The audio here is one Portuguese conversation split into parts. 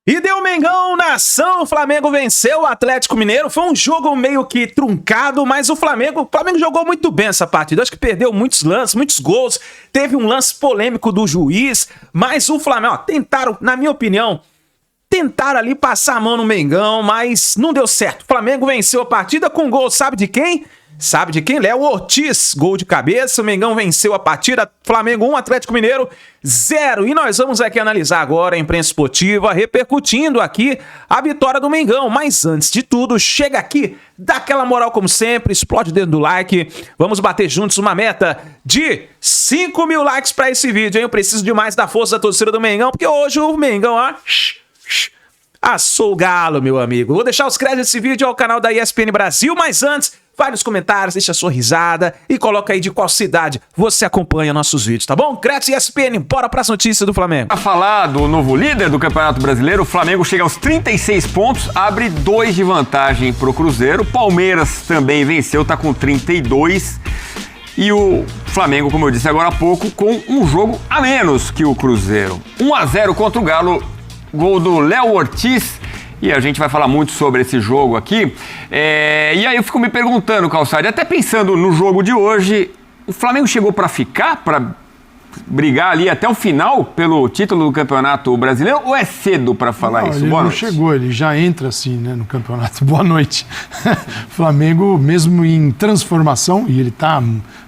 E deu Mengão na ação, o Flamengo venceu o Atlético Mineiro. Foi um jogo meio que truncado, mas o Flamengo jogou muito bem essa partida. Acho que perdeu muitos lances, muitos gols. Teve um lance polêmico do juiz, mas o Flamengo, tentaram, na minha opinião, tentaram ali passar a mão no Mengão, mas não deu certo. O Flamengo venceu a partida com gol, sabe de quem? Sabe de quem? Léo Ortiz, gol de cabeça. O Mengão venceu a partida. Flamengo 1, Atlético Mineiro 0. E nós vamos aqui analisar agora a imprensa esportiva, repercutindo aqui a vitória do Mengão. Mas antes de tudo, chega aqui, dá aquela moral como sempre, explode o dedo do like. Vamos bater juntos uma meta de 5 mil likes para esse vídeo, hein? Eu preciso demais da força da torcida do Mengão, porque hoje o Mengão, assou o galo, meu amigo. Vou deixar os créditos desse vídeo ao canal da ESPN Brasil, mas antes, vai nos comentários, deixa a sua risada e coloca aí de qual cidade você acompanha nossos vídeos, tá bom? Créditos ESPN, bora pras notícias do Flamengo. Para falar do novo líder do Campeonato Brasileiro, o Flamengo chega aos 36 pontos, abre 2 de vantagem pro Cruzeiro. Palmeiras também venceu, tá com 32. E o Flamengo, como eu disse agora há pouco, com um jogo a menos que o Cruzeiro. 1-0 contra o Galo, gol do Léo Ortiz. E a gente vai falar muito sobre esse jogo aqui. E aí eu fico me perguntando, Calçade, até pensando no jogo de hoje, o Flamengo chegou para ficar, para brigar ali até o final pelo título do Campeonato Brasileiro, ou é cedo para falar isso? Ele Boa não noite. chegou, ele já entra assim, né, no campeonato. Boa noite. Flamengo, mesmo em transformação, e ele está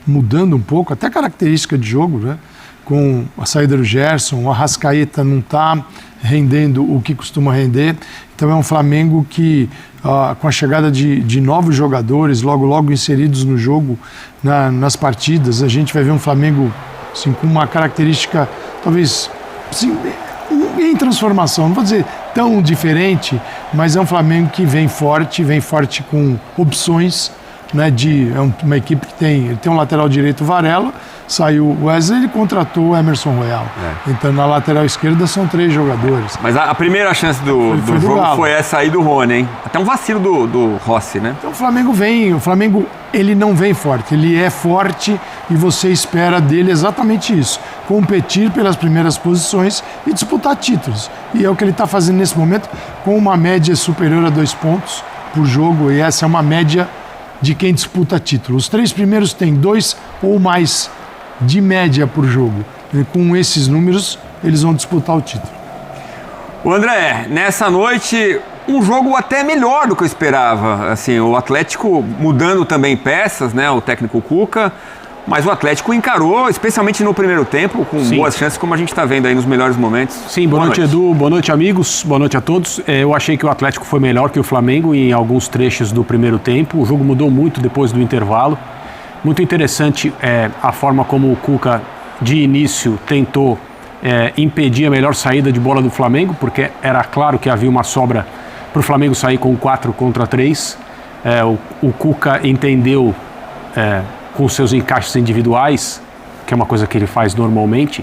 mudando um pouco, até característica de jogo, né? Com a saída do Gerson, o Arrascaeta não está rendendo o que costuma render. Então é um Flamengo que, com a chegada de novos jogadores, logo inseridos no jogo, nas partidas, a gente vai ver um Flamengo assim, com uma característica, talvez, assim, em transformação. Não vou dizer tão diferente, mas é um Flamengo que vem forte com opções, né, é uma equipe que tem um lateral direito, Varela, saiu o Wesley, ele contratou o Emerson Royal. Então na lateral esquerda são 3 jogadores. Mas a primeira chance do jogo Galo. foi essa aí do Rony, hein? Até um vacilo do Rossi, né? Então o Flamengo ele não vem forte, ele é forte e você espera dele exatamente isso, competir pelas primeiras posições e disputar títulos. E é o que ele está fazendo nesse momento, com uma média superior a 2 pontos por jogo, e essa é uma média de quem disputa título. Os 3 primeiros têm 2 ou mais de média por jogo. E com esses números, eles vão disputar o título. O André, nessa noite, um jogo até melhor do que eu esperava. Assim, o Atlético mudando também peças, né? O técnico Cuca, mas o Atlético encarou, especialmente no primeiro tempo, com boas chances, como a gente está vendo aí nos melhores momentos. Sim, boa noite, Edu, boa noite, amigos, boa noite a todos. Eu achei que o Atlético foi melhor que o Flamengo em alguns trechos do primeiro tempo. O jogo mudou muito depois do intervalo. Muito interessante a forma como o Cuca, de início, tentou impedir a melhor saída de bola do Flamengo, porque era claro que havia uma sobra para o Flamengo sair com 4 contra 3. O Cuca entendeu, com seus encaixes individuais, que é uma coisa que ele faz normalmente,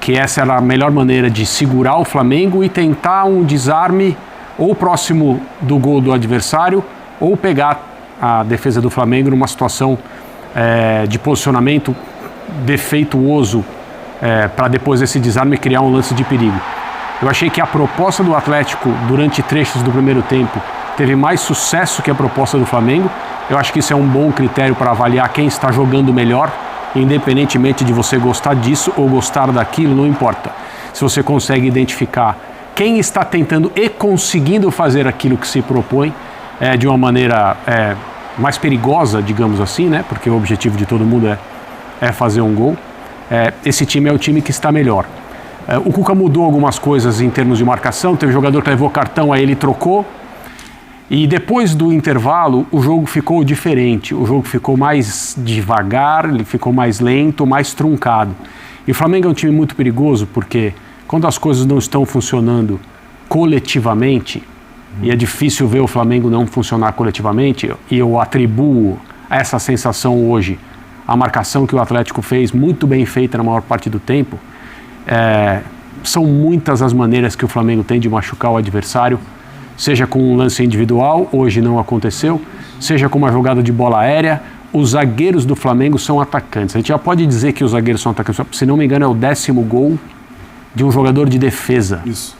que essa era a melhor maneira de segurar o Flamengo e tentar um desarme ou próximo do gol do adversário, ou pegar a defesa do Flamengo numa situação de posicionamento defeituoso, para depois desse desarme criar um lance de perigo. Eu achei que a proposta do Atlético durante trechos do primeiro tempo teve mais sucesso que a proposta do Flamengo. Eu acho que isso é um bom critério para avaliar quem está jogando melhor, independentemente de você gostar disso ou gostar daquilo, não importa. Se você consegue identificar quem está tentando e conseguindo fazer aquilo que se propõe de uma maneira mais perigosa, digamos assim, né? Porque o objetivo de todo mundo é fazer um gol. Esse time é o time que está melhor. O Cuca mudou algumas coisas em termos de marcação, teve jogador que levou cartão, aí ele trocou. E depois do intervalo, o jogo ficou diferente. O jogo ficou mais devagar, ele ficou mais lento, mais truncado. E o Flamengo é um time muito perigoso, porque quando as coisas não estão funcionando coletivamente, e é difícil ver o Flamengo não funcionar coletivamente, e eu atribuo a essa sensação hoje a marcação que o Atlético fez, muito bem feita na maior parte do tempo. São muitas as maneiras que o Flamengo tem de machucar o adversário, seja com um lance individual, hoje não aconteceu, seja com uma jogada de bola aérea. Os zagueiros do Flamengo são atacantes. A gente já pode dizer que os zagueiros são atacantes, se não me engano é o 10º gol de um jogador de defesa. Isso.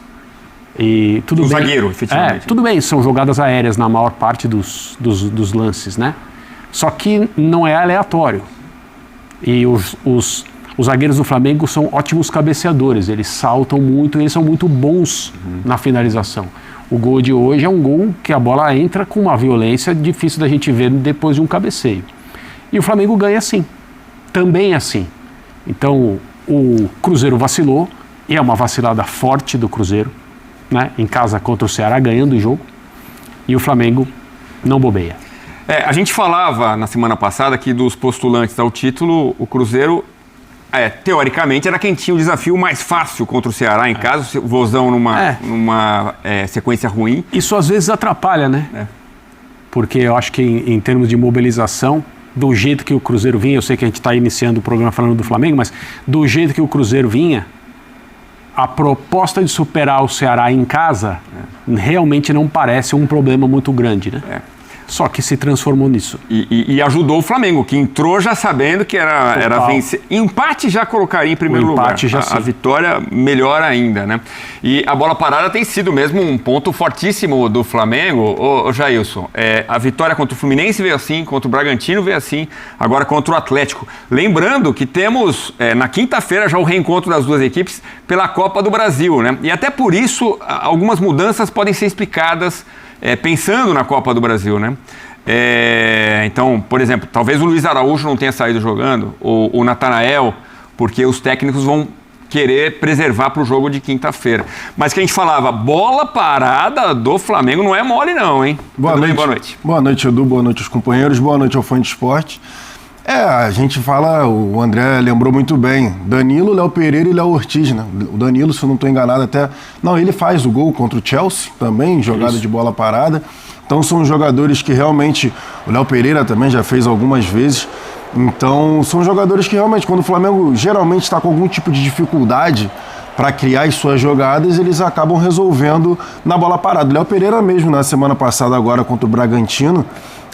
E tudo bem, zagueiro, efetivamente. Tudo bem, são jogadas aéreas na maior parte dos lances, né? Só que não é aleatório. E os zagueiros do Flamengo são ótimos cabeceadores, eles saltam muito, eles são muito bons na finalização. O gol de hoje é um gol que a bola entra com uma violência difícil da gente ver depois de um cabeceio. E o Flamengo ganha assim, também assim. Então o Cruzeiro vacilou, e é uma vacilada forte do Cruzeiro, né? Em casa contra o Ceará, ganhando o jogo, e o Flamengo não bobeia. A gente falava na semana passada que dos postulantes ao título, o Cruzeiro, teoricamente, era quem tinha o desafio mais fácil contra o Ceará em casa, o Vozão numa sequência ruim. Isso às vezes atrapalha, né? Porque eu acho que em termos de mobilização, do jeito que o Cruzeiro vinha, eu sei que a gente está iniciando o programa falando do Flamengo, mas do jeito que o Cruzeiro vinha, a proposta de superar o Ceará em casa realmente não parece um problema muito grande, né? Só que se transformou nisso. E ajudou o Flamengo, que entrou já sabendo que era vencer. Empate já colocaria em primeiro lugar. A vitória melhor ainda, né? E a bola parada tem sido mesmo um ponto fortíssimo do Flamengo. Ô Jailson, a vitória contra o Fluminense veio assim, contra o Bragantino veio assim, agora contra o Atlético. Lembrando que temos na quinta-feira já o reencontro das duas equipes pela Copa do Brasil, né? E até por isso algumas mudanças podem ser explicadas pensando na Copa do Brasil, né? Então, por exemplo, talvez o Luiz Araújo não tenha saído jogando, ou o Natanael, porque os técnicos vão querer preservar para o jogo de quinta-feira. Mas que a gente falava, bola parada do Flamengo não é mole não, hein? Boa noite. Boa noite, Edu, boa noite aos companheiros, boa noite ao Fã de Esporte. A gente fala, o André lembrou muito bem, Danilo, Léo Pereira e Léo Ortiz, né? O Danilo, se eu não estou enganado até... Não, ele faz o gol contra o Chelsea também, jogada de bola parada. Então são jogadores que realmente... O Léo Pereira também já fez algumas vezes. Então são jogadores que realmente, quando o Flamengo geralmente está com algum tipo de dificuldade para criar as suas jogadas, eles acabam resolvendo na bola parada. O Léo Pereira mesmo, na semana passada agora contra o Bragantino,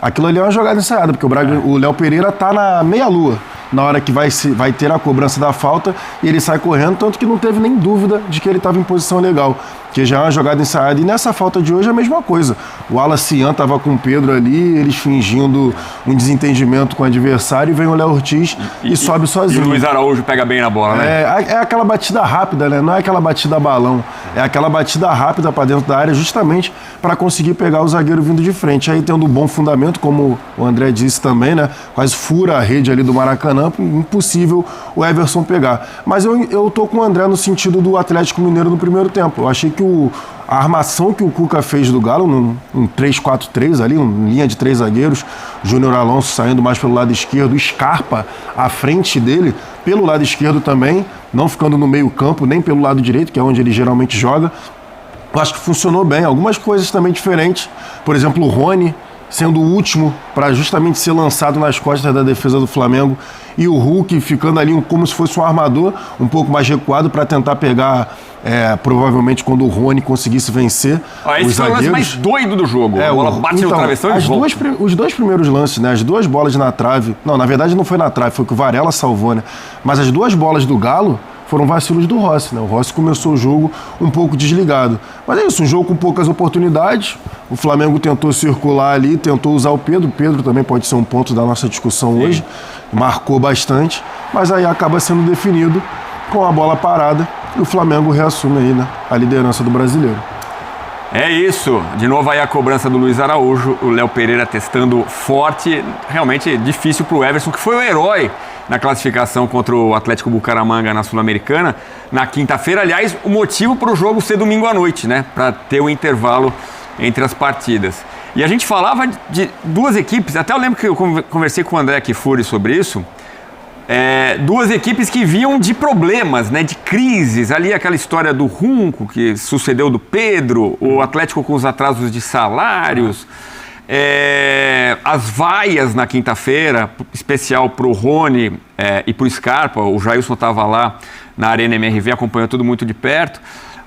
aquilo ali é uma jogada ensaiada, porque o Léo Pereira tá na meia-lua, na hora que vai ter a cobrança da falta, e ele sai correndo, tanto que não teve nem dúvida de que ele estava em posição legal, que já é uma jogada ensaiada. E nessa falta de hoje é a mesma coisa. O Alacian estava com o Pedro ali, eles fingindo um desentendimento com o adversário, e vem o Léo Ortiz e sobe sozinho. E o Luiz Araújo pega bem na bola, né? É aquela batida rápida, né? Não é aquela batida balão. É aquela batida rápida para dentro da área, justamente para conseguir pegar o zagueiro vindo de frente. Aí tendo um bom fundamento, como o André disse também, né? Quase fura a rede ali do Maracanã, impossível o Everson pegar. Mas eu tô com o André no sentido do Atlético Mineiro no primeiro tempo. Eu achei que a armação que o Cuca fez do Galo, num 3-4-3 ali, em linha de 3 zagueiros, Júnior Alonso saindo mais pelo lado esquerdo, Scarpa à frente dele, pelo lado esquerdo também, não ficando no meio campo, nem pelo lado direito, que é onde ele geralmente joga. Eu acho que funcionou bem. Algumas coisas também diferentes, por exemplo, o Rony sendo o último para justamente ser lançado nas costas da defesa do Flamengo, e o Hulk ficando ali como se fosse um armador, um pouco mais recuado para tentar pegar, provavelmente quando o Rony conseguisse vencer os zagueiros. Esse foi o lance mais doido do jogo. A bola bate no travessão e volta. Os dois primeiros lances, né, as duas bolas na trave, não, na verdade não foi na trave, foi que o Varela salvou, né, mas as duas bolas do Galo foram vacilos do Rossi, né? O Rossi começou o jogo um pouco desligado. Mas é isso, um jogo com poucas oportunidades. O Flamengo tentou circular ali, tentou usar o Pedro. O Pedro também pode ser um ponto da nossa discussão hoje. Marcou bastante, mas aí acaba sendo definido com a bola parada e o Flamengo reassume aí, né, a liderança do Brasileiro. É isso. De novo aí a cobrança do Luiz Araújo, o Léo Pereira testando forte. Realmente difícil para o Everson, que foi o herói na classificação contra o Atlético Bucaramanga na Sul-Americana na quinta-feira. Aliás, o motivo para o jogo ser domingo à noite, né? Para ter o intervalo entre as partidas. E a gente falava de duas equipes, até eu lembro que eu conversei com o André Kifuri sobre isso, duas equipes que vinham de problemas, né, de crises, ali aquela história do Runco, que sucedeu do Pedro, o Atlético com os atrasos de salários, as vaias na quinta-feira, especial para o Rony e para o Scarpa. O Jailson estava lá na Arena MRV, acompanhou tudo muito de perto.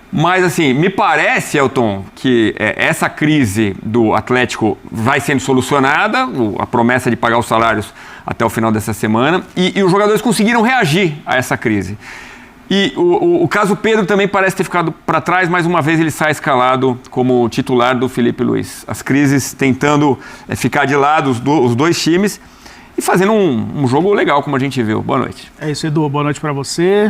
Mas assim, me parece, Elton, que essa crise do Atlético vai sendo solucionada, a promessa de pagar os salários até o final dessa semana, e os jogadores conseguiram reagir a essa crise. E o caso Pedro também parece ter ficado para trás. Mais uma vez ele sai escalado como titular do Felipe Luiz. As crises tentando ficar de lado os dois times e fazendo um jogo legal, como a gente viu. Boa noite. É isso, Edu. Boa noite para você.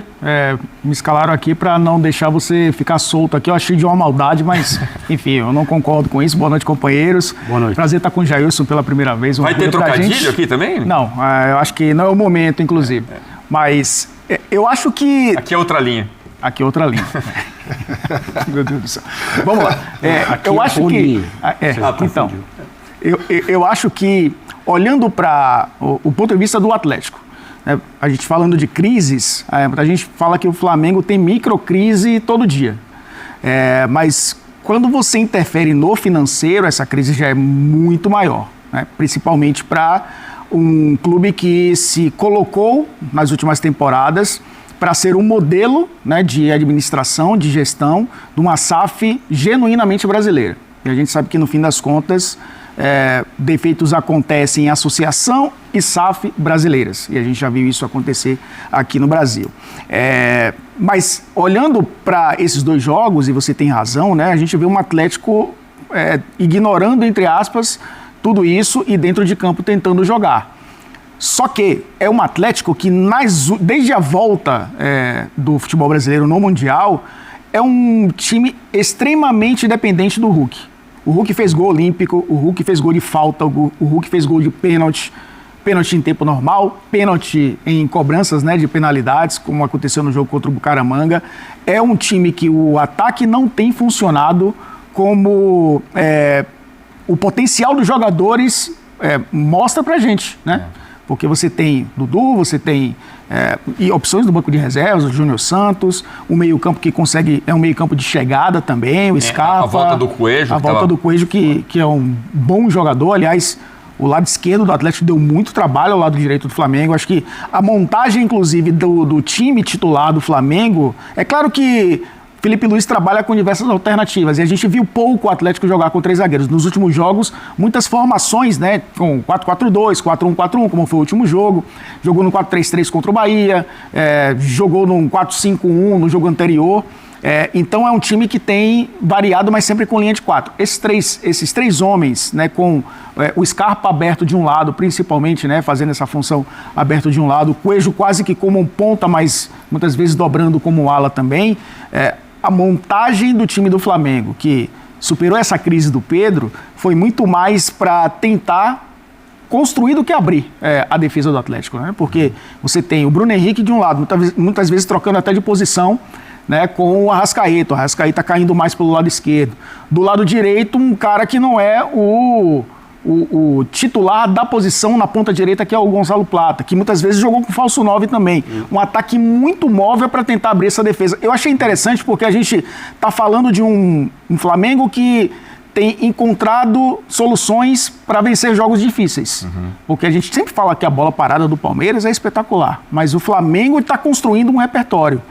Me escalaram aqui para não deixar você ficar solto aqui. Eu achei de uma maldade, mas enfim, eu não concordo com isso. Boa noite, companheiros. Boa noite. Prazer estar com o Jailson pela primeira vez. Vai ter trocadilho aqui também? Não, eu acho que não é o momento, inclusive. Mas eu acho que... Aqui é outra linha. Aqui é outra linha. Meu Deus do céu. Vamos lá. Eu acho que... Então, eu acho que, olhando para o ponto de vista do Atlético, né, a gente falando de crises, a gente fala que o Flamengo tem microcrise todo dia. Mas quando você interfere no financeiro, essa crise já é muito maior, né, principalmente para um clube que se colocou nas últimas temporadas para ser um modelo, né, de administração, de gestão, de uma SAF genuinamente brasileira. E a gente sabe que, no fim das contas, defeitos acontecem em associação e SAF brasileiras. E a gente já viu isso acontecer aqui no Brasil. Mas, olhando para esses dois jogos, e você tem razão, né, a gente vê um Atlético ignorando, entre aspas, tudo isso e dentro de campo tentando jogar. Só que é um Atlético que, desde a volta do futebol brasileiro no Mundial, é um time extremamente dependente do Hulk. O Hulk fez gol olímpico, o Hulk fez gol de falta, o Hulk fez gol de pênalti, pênalti em tempo normal, pênalti em cobranças, né, de penalidades, como aconteceu no jogo contra o Bucaramanga. É um time que o ataque não tem funcionado como o potencial dos jogadores mostra pra gente, né? Porque você tem Dudu, você tem e opções do banco de reservas, o Júnior Santos, o meio-campo que consegue, é um meio-campo de chegada também, o Scarpa. A volta do Coelho. A volta do Coelho, que é um bom jogador. Aliás, o lado esquerdo do Atlético deu muito trabalho ao lado direito do Flamengo. Acho que a montagem, inclusive, do time titular do Flamengo, é claro que Felipe Luiz trabalha com diversas alternativas e a gente viu pouco o Atlético jogar com 3 zagueiros. Nos últimos jogos, muitas formações, né, com 4-4-2, 4-1-4-1, como foi o último jogo. Jogou no 4-3-3 contra o Bahia, jogou no 4-5-1 no jogo anterior. Então é um time que tem variado, mas sempre com linha de 4. Esses três homens, né, com o Scarpa aberto de um lado, principalmente, né, fazendo essa função aberto de um lado, o Coelho quase que como um ponta, mas muitas vezes dobrando como um ala também. A montagem do time do Flamengo, que superou essa crise do Pedro, foi muito mais para tentar construir do que abrir a defesa do Atlético, né? Porque você tem o Bruno Henrique de um lado, muitas vezes trocando até de posição, né, com o Arrascaeta caindo mais pelo lado esquerdo. Do lado direito, um cara que não é o titular da posição na ponta direita, que é o Gonzalo Plata, que muitas vezes jogou com falso 9 também. Um ataque muito móvel para tentar abrir essa defesa. Eu achei interessante porque a gente está falando de um Flamengo que tem encontrado soluções para vencer jogos difíceis. Porque a gente sempre fala que a bola parada do Palmeiras é espetacular, mas o Flamengo está construindo um repertório.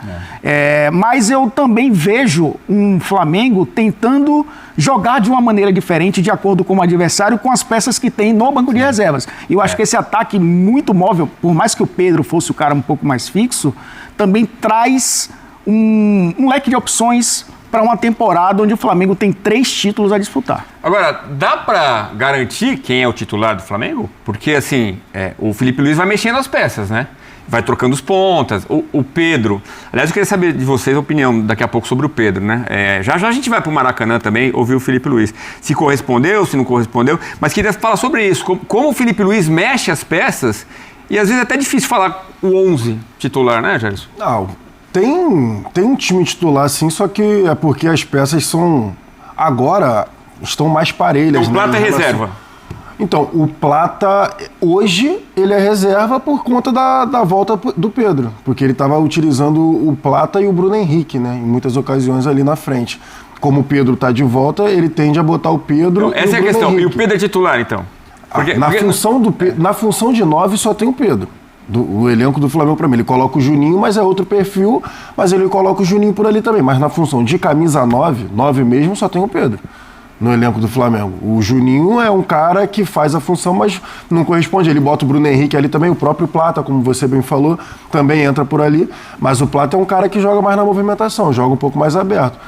Mas eu também vejo um Flamengo tentando jogar de uma maneira diferente, de acordo com o adversário, com as peças que tem no banco de reservas. E eu acho que esse ataque muito móvel, por mais que o Pedro fosse o cara um pouco mais fixo, também traz um leque de opções para uma temporada onde o Flamengo tem 3 títulos a disputar. Agora, dá para garantir quem é o titular do Flamengo? Porque, assim, o Felipe Luiz vai mexendo as peças, né? Vai trocando os pontas. O Pedro... Aliás, eu queria saber de vocês a opinião daqui a pouco sobre o Pedro, né? Já a gente vai para o Maracanã também ouvir o Felipe Luiz. Se correspondeu, se não correspondeu. Mas queria falar sobre isso. Como o Felipe Luiz mexe as peças e, às vezes, é até difícil falar o 11 titular, né, Jairson? Não... Tem um time titular, sim, só que é porque as peças agora estão mais parelhas. Então, o Plata é reserva. Então, o Plata, hoje, ele é reserva por conta da volta do Pedro, porque ele estava utilizando o Plata e o Bruno Henrique, né, em muitas ocasiões ali na frente. Como o Pedro está de volta, ele tende a botar o Pedro. Então, essa é a questão. Henrique. E o Pedro é titular, então? Na função de 9 só tem o Pedro. O elenco do Flamengo, para mim, ele coloca o Juninho, mas é outro perfil, mas ele coloca o Juninho por ali também. Mas na função de camisa 9 mesmo, só tem o Pedro. no elenco do Flamengo. O Juninho é um cara que faz a função, mas não corresponde. Ele bota o Bruno Henrique ali também, o próprio Plata, como você bem falou, também entra por ali. Mas o Plata é um cara que joga mais na movimentação, joga um pouco mais aberto.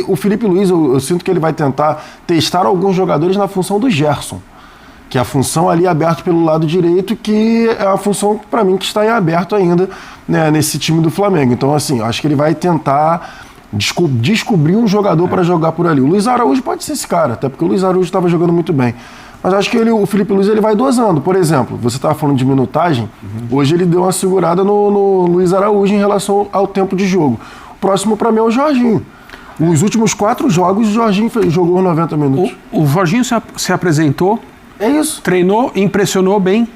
O Felipe Luiz, eu sinto que ele vai tentar testar alguns jogadores na função do Gerson, que é a função ali aberta pelo lado direito, que é a função, para mim, que está em aberto ainda, né, nesse time do Flamengo. Então, assim, eu acho que ele vai tentar descobrir um jogador para jogar por ali. O Luiz Araújo pode ser esse cara, até porque o Luiz Araújo estava jogando muito bem. Mas acho que o Felipe Luiz ele vai dosando. Por exemplo, você estava falando de minutagem, hoje ele deu uma segurada no Luiz Araújo em relação ao tempo de jogo. O próximo para mim é o Jorginho. Os últimos 4 jogos, o Jorginho jogou 90 minutos. O Jorginho se apresentou, É isso. treinou, impressionou bem,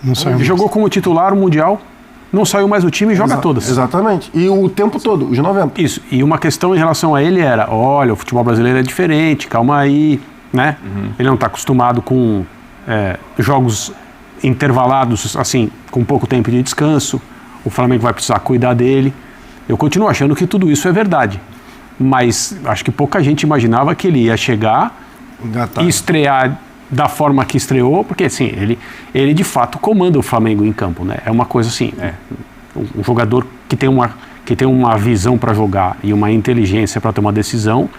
Não saiu jogou como titular o Mundial, não saiu mais do time e joga todas. Exatamente. E o tempo todo, os 90. Isso. E uma questão em relação a ele era, olha, o futebol brasileiro é diferente, calma aí, né? Ele não está acostumado com jogos intervalados, assim, com pouco tempo de descanso. O Flamengo vai precisar cuidar dele. Eu continuo achando que tudo isso é verdade. Mas acho que pouca gente imaginava que ele ia chegar Engatado. e estrear da forma que estreou, porque assim, ele de fato comanda o Flamengo em campo, né? É uma coisa assim, um jogador que tem uma visão para jogar e uma inteligência para tomar decisão,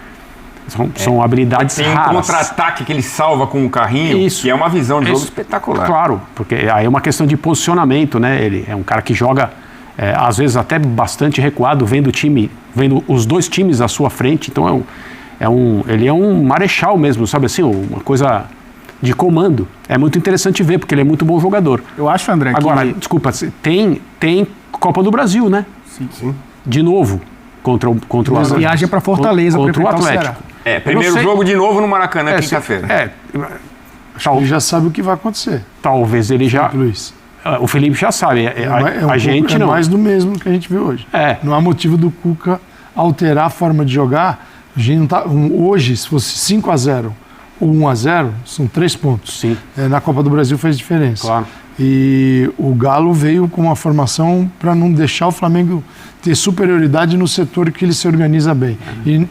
são habilidades Tem um raras. contra-ataque que ele salva com o carrinho, Isso. que é uma visão de jogo Isso. espetacular. Claro, porque aí é uma questão de posicionamento, né? Ele é um cara que joga, às vezes até bastante recuado, vendo os dois times à sua frente, então ele é um marechal mesmo, sabe assim, uma coisa de comando. É muito interessante ver, porque ele é muito bom jogador. Eu acho, André, Agora, que... desculpa, tem Copa do Brasil, né? Sim. De novo, contra o Atlético. Viagem para Fortaleza para contra o enfrentar o Atlético. Ceará. Primeiro jogo de novo no Maracanã, quinta-feira. Ele já sabe o que vai acontecer. Talvez ele já... Luiz. O Felipe já sabe, a gente não. É mais do mesmo que a gente viu hoje. Não há motivo do Cuca alterar a forma de jogar. A gente não tá, hoje, se fosse 5-0 ou 1-0, são 3 pontos. Sim. Na Copa do Brasil fez diferença. Claro. E o Galo veio com uma formação para não deixar o Flamengo ter superioridade no setor que ele se organiza bem. E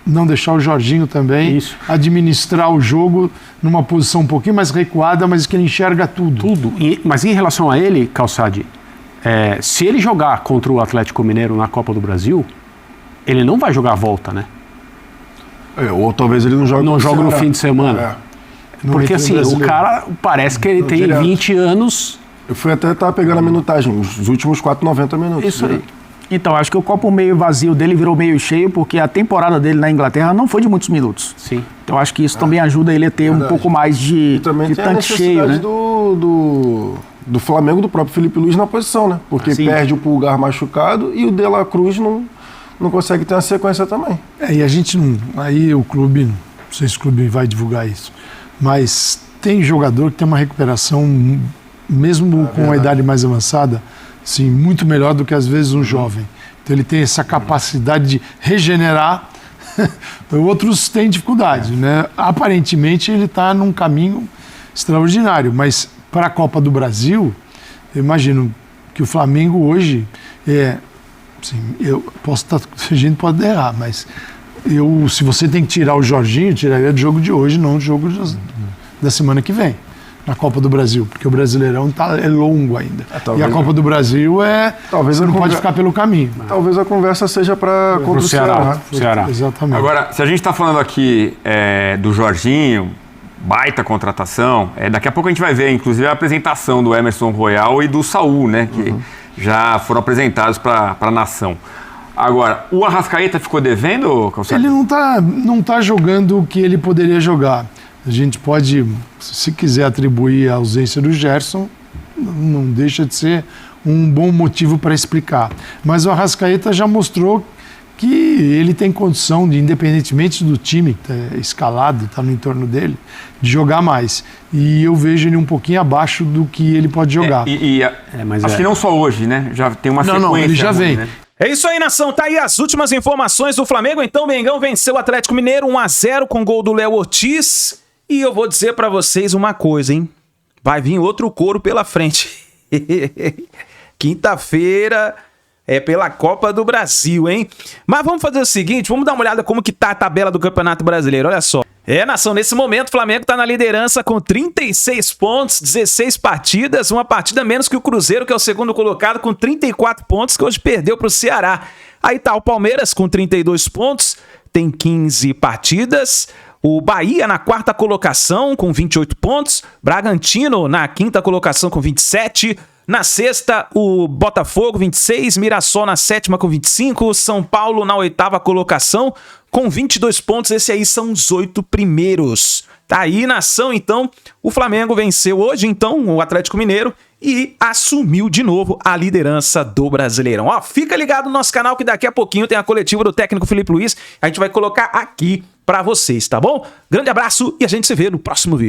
não deixar o Jorginho também administrar o jogo numa posição um pouquinho mais recuada, mas que ele enxerga tudo. Tudo. Mas em relação a ele, Calçade, se ele jogar contra o Atlético Mineiro na Copa do Brasil, ele não vai jogar a volta, né? Ou talvez ele não jogue Não joga no fim de semana. Porque assim, o cara parece que ele tem direto. 20 anos. Eu fui até estar pegando a minutagem, os últimos 90 minutos. Isso aí. Então, acho que o copo meio vazio dele virou meio cheio, porque a temporada dele na Inglaterra não foi de muitos minutos. Sim. Então, acho que isso também ajuda ele a ter um pouco mais de E também tem a tanque cheio, necessidade né? do Flamengo, do próprio Felipe Luiz na posição, né? Porque Sim. perde o Pulgar machucado e o De La Cruz não consegue ter uma sequência também. E a gente não... Aí o clube, não sei se o clube vai divulgar isso, mas tem jogador que tem uma recuperação, mesmo com a idade mais avançada, assim, muito melhor do que às vezes um jovem. Então ele tem essa capacidade de regenerar. Outros têm dificuldade, né? Aparentemente ele está num caminho extraordinário, mas para a Copa do Brasil, eu imagino que o Flamengo hoje assim, a gente pode errar, mas se você tem que tirar o Jorginho, tiraria do jogo de hoje, não do jogo da semana que vem, na Copa do Brasil, porque o Brasileirão é longo ainda. E a Copa do Brasil Talvez você não pode ficar pelo caminho. Talvez a conversa seja contra o Ceará. Exatamente. Agora, se a gente está falando aqui do Jorginho, baita contratação, daqui a pouco a gente vai ver, inclusive, a apresentação do Emerson Royal e do Saul, né? Que já foram apresentados para a nação. Agora, o Arrascaeta ficou devendo, Calçado? Ele não tá jogando o que ele poderia jogar. A gente pode, se quiser atribuir a ausência do Gerson, não deixa de ser um bom motivo para explicar. Mas o Arrascaeta já mostrou que ele tem condição, independentemente do time que está escalado, está no entorno dele, de jogar mais. E eu vejo ele um pouquinho abaixo do que ele pode jogar. Acho que não só hoje, né? Já tem uma sequência. Não, ele já vem. Né? É isso aí, nação. Tá aí as últimas informações do Flamengo. Então, o Mengão venceu o Atlético Mineiro 1-0 com gol do Léo Ortiz. E eu vou dizer pra vocês uma coisa, hein? Vai vir outro couro pela frente. Quinta-feira é pela Copa do Brasil, hein? Mas vamos fazer o seguinte, vamos dar uma olhada como que tá a tabela do Campeonato Brasileiro. Olha só. Nação, nesse momento o Flamengo está na liderança com 36 pontos, 16 partidas, uma partida menos que o Cruzeiro, que é o segundo colocado, com 34 pontos, que hoje perdeu para o Ceará. Aí tá o Palmeiras com 32 pontos, tem 15 partidas. O Bahia na quarta colocação com 28 pontos, Bragantino na quinta colocação com 27, na sexta o Botafogo 26, Mirassol na sétima com 25, São Paulo na oitava colocação com 22 pontos, esses aí são os 8 primeiros. Tá aí, nação, então, o Flamengo venceu hoje, então, o Atlético Mineiro e assumiu de novo a liderança do Brasileirão. Ó, fica ligado no nosso canal que daqui a pouquinho tem a coletiva do técnico Felipe Luiz, a gente vai colocar aqui pra vocês, tá bom? Grande abraço e a gente se vê no próximo vídeo.